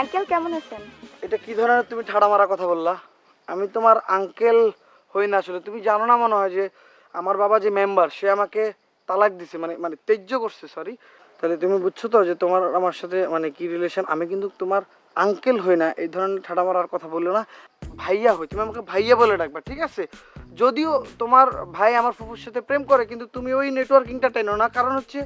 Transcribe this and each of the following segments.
Uncle কেমন আছেন? এটা কি ধরনের তুমি ঠাড়া মারা কথা বললা? আমি তোমার আঙ্কেল হই না। আসলে তুমি জানো না মনে হয় যে আমার বাবা যে মেম্বার সে আমাকে তালাক দিছে, মানে মানে ত্যায্য করছে, সরি। তাহলে তুমি বুঝছো তো যে তোমার আমার সাথে মানে কি রিলেশন। আমি কিন্তু তোমার আঙ্কেল হই না। এই ধরনের ঠাড়া মারার কথা বললো না, ভাইয়া হই। তুমি আমাকে ভাইয়া বলে ডাকবা, ঠিক আছে? যদিও তোমার ভাই আমার ফুফুর সাথে প্রেম করে, কিন্তু তুমি ওই নেটওয়ার্কিংটা টেনো না। কারণ হচ্ছে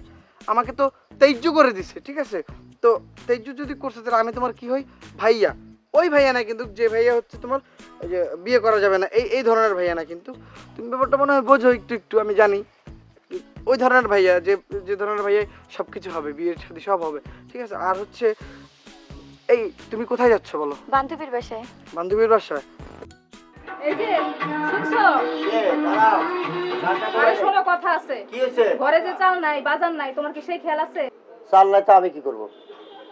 আমাকে তো ত্যায্য করে দিছে, ঠিক আছে? তো ত্যায্য যদি করছে তাহলে আমি তোমার কি হই? ভাইয়া। ওই ভাইয়া না কিন্তু, যে ভাইয়া হচ্ছে তোমার ওই যে বিয়ে করা যাবে না, এই এই ধরনের ভাইয়া না। কিন্তু তুমি ব্যাপারটা মনে হয় বোঝো একটু একটু, আমি জানি। ওই ধরনের ভাইয়া যে যে ধরনের ভাইয়া সব কিছু হবে, বিয়ের সাথে সব হবে, ঠিক আছে? আর হচ্ছে এই তুমি কোথায় যাচ্ছ বলো? বান্ধবীর বাসায়। বান্ধবীর বাসায়? এই যে শুনছো? দাঁড়াও, আরে শোনো, কথা আছে। কি হয়েছে? ঘরে যে চাল নাই, বাজার নাই, তোমার কি সেই খেয়াল আছে? চাল নাই তো আমি কি করব?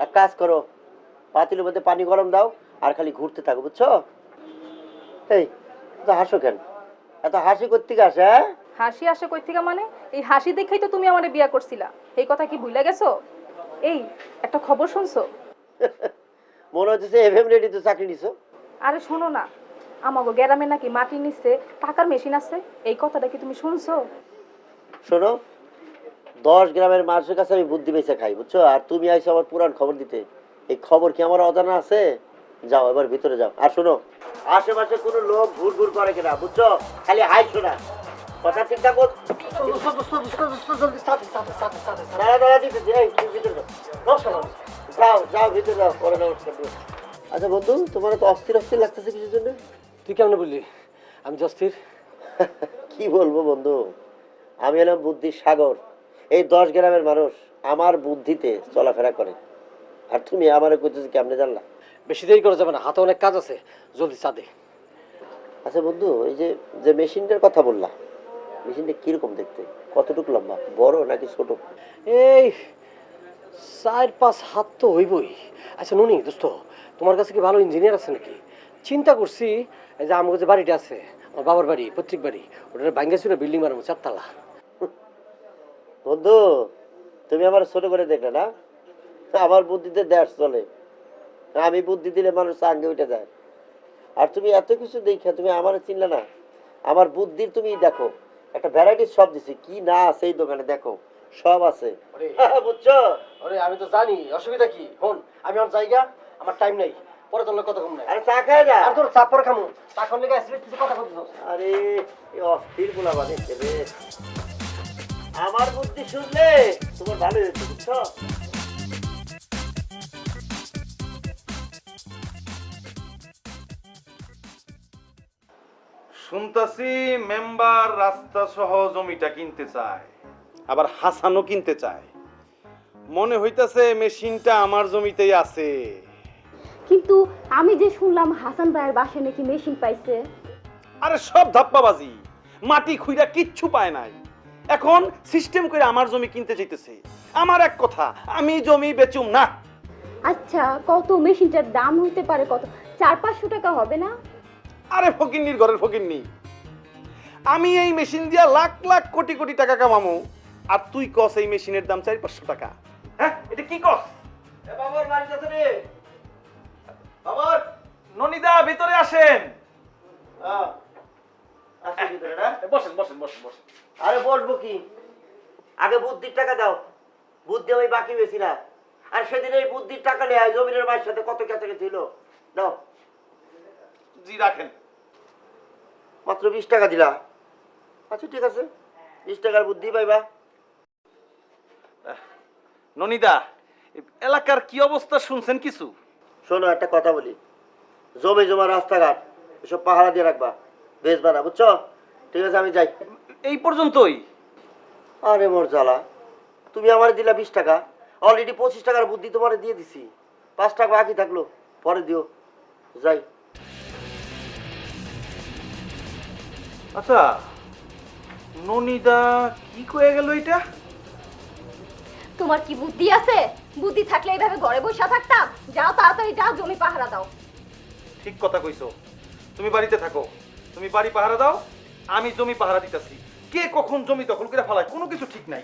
এক কাজ করো, পাতিলের মধ্যে পানি গরম দাও আর খালি ঘুরতে থাকো, বুঝছো? এই এত হাসো কেন? এত হাসি করতে আসে? হ্যাঁ, হাসি আসে কই থেকে? মানে এই হাসি দেখেই তো তুমি আমারে বিয়া করছিলা। এই কথা কি ভুলে গেছো? এই একটা খবর শুনছো? মনে হচ্ছে এফএম রেডিওতে চাকরি নিছো। আরে শোনো না, আমাগো গ্রামে নাকি মাটি নিচ্ছে টাকার মেশিন আছে। এই কথাটা কি তুমি শুনছো? শোনো, 10 গ্রামের মানুষের কাছে আমি বুদ্ধি বেঁচে খাই, বুঝছো? আর তুমি আইছো আমার পুরান খবর দিতে। এই খবর কি আমার অজানা আছে? যাও এবার ভিতরে যাও। আর শোনো, আশেপাশে কোনো লোক ঘুর ঘুর করে কিনা, বুঝছো? খালি হাই শোনা কথা চিন্তা কর। যাও যাও ভিতরে যাও, পরে নমস্কার দিও। আচ্ছা বন্ধু, তোমার তো অস্থির অস্থির লাগতেছে কিছুর জন্য? তুই কেমন বললি আমি অস্থির? কি বলবো বন্ধু, আমি এলাম বুদ্ধির সাগর। এই 10 গ্রামের মানুষ আমার বুদ্ধিতে চলাফেরা করে, আর তুমি আমারে কইতেছো কেমনে জানলা? বেশি দেরি করা যাবে না, হাতে অনেক কাজ আছে, জলদি চা দে। আচ্ছা বন্ধু, এই যে যে মেশিনটার কথা বললা, মেশিনটা কিরকম দেখতে? কতটুকু লম্বা, বড় নাকি ছোট? এই 4-5 হাত তো হইবই। আচ্ছা নুনি দোস্ত, তোমার কাছে কি ভালো ইঞ্জিনিয়ার আছে নাকি? চিন্তা করছি এই যে আমার যে বাড়িটা আছে, আমার বাবার বাড়ি, পৈতৃক বাড়ি, ওটা ভাঙ্গা ছিল, বিল্ডিং বানাবো 4 তলা। বন্ধু, তুমি আমার ছোট করে দেখলে না? আমার বুদ্ধিতে দেশ চলে। আমি বুদ্ধি দিলে মানুষ আগে উঠে যায়। আর তুমি এত কিছু দেখে তুমি আমার চিনলে না? আমার বুদ্ধির তুমি দেখো, একটা ভ্যারাইটিস সব দিছি, কি না আছে এই দোকানে দেখো, সব আছে। বুঝছো? আরে আমি তো জানি, অসুবিধা কি? হন, আমি আমার জায়গা, আমার টাইম নাই, পরে তোর কথা কম নাই। আরে চা খায় না? আর তোর চা পরে খামু, চা খাওয়ার লেগে আসলে কিছু কথা বলছিস। আরে এই অস্থির গুলা বানিয়েছে রে। আমার বুদ্ধি শুনলে তোমার ভালো হয়েছে, বুঝছো? শুনতাছি মেম্বার রাস্তা সহ জমিটা কিনতে চায়, আবার হাসানও কিনতে চায়। মনে হইতাছে মেশিনটা আমার জমিতেই আছে। কিন্তু আমি যে শুনলাম হাসান ভাইয়ের বাসায় নাকি মেশিন পাইছে। আরে সব ধাপ্পাবাজি, মাটি খুইরা কিচ্ছু পায় নাই। এখন সিস্টেম করে আমার জমি কিনতে চাইতেছে। আমার এক কথা, আমি জমি বেচুম না। আচ্ছা, কত মেশিনটার দাম হইতে পারে? কত? 400-500 টাকা হবে না? আরে ফকিন্নির ঘরের ফকিন্নি, আমি এই মেশিন দিয়া লাখ লাখ কোটি কোটি টাকা কামামু, আর তুই কস এই মেশিনের দাম 400-500 টাকা? হ্যাঁ, এটা কি কস? এ বাবার বাড়ি যাচ্ছে রে। বাবার, ননিদা ভিতরে আসেন। আসো ভিতরে না? বসেন বসেন বসেন বসেন। আরে বসবো কি, আগে বুদ্ধির টাকা দাও। বুদ্ধি আমি বাকি বেশি না। আর সেদিন এই বুদ্ধির টাকা নিয়ে জমিনের মায়ের সাথে কত কাছাকাছি ছিল। দাও। জি রাখেন। মাত্র 20 টাকা দিলা। আচ্ছা ঠিক আছে, 20 টাকার বুদ্ধি পাইবা। ননিদা, এলাকার কি অবস্থা শুনছেন কিছু? শোনো, একটা কথা বলি, জমি জমা রাস্তাঘাট এসব পাহারা দিয়ে রাখবা, বেচবা না, বুঝছো? ঠিক আছে, আমি যাই। এই পর্যন্তই? আরে মোর জ্বালা, তুমি আমার দিলা 20 টাকা, অলরেডি 25 টাকার বুদ্ধি তোমারে দিয়ে দিছি। 5 টাকা বাকি থাকলো, পরে দিও। যাই। আচ্ছা, ননিদা কি কয়ে গেল এটা? তোমার কি বুদ্ধি আছে? বুদ্ধি থাকলে এইভাবে ঘরে বসে থাকতাম? যাও তাড়াতাড়ি যাও, জমি পাহারা দাও। ঠিক কথা কইছো। তুমি বাড়িতে থাকো, তুমি বাড়ি পাহারা দাও, আমি জমি পাহারা দিতেছি। কে কখন জমি দখল করে ফেলায় কোনো কিছু ঠিক নাই।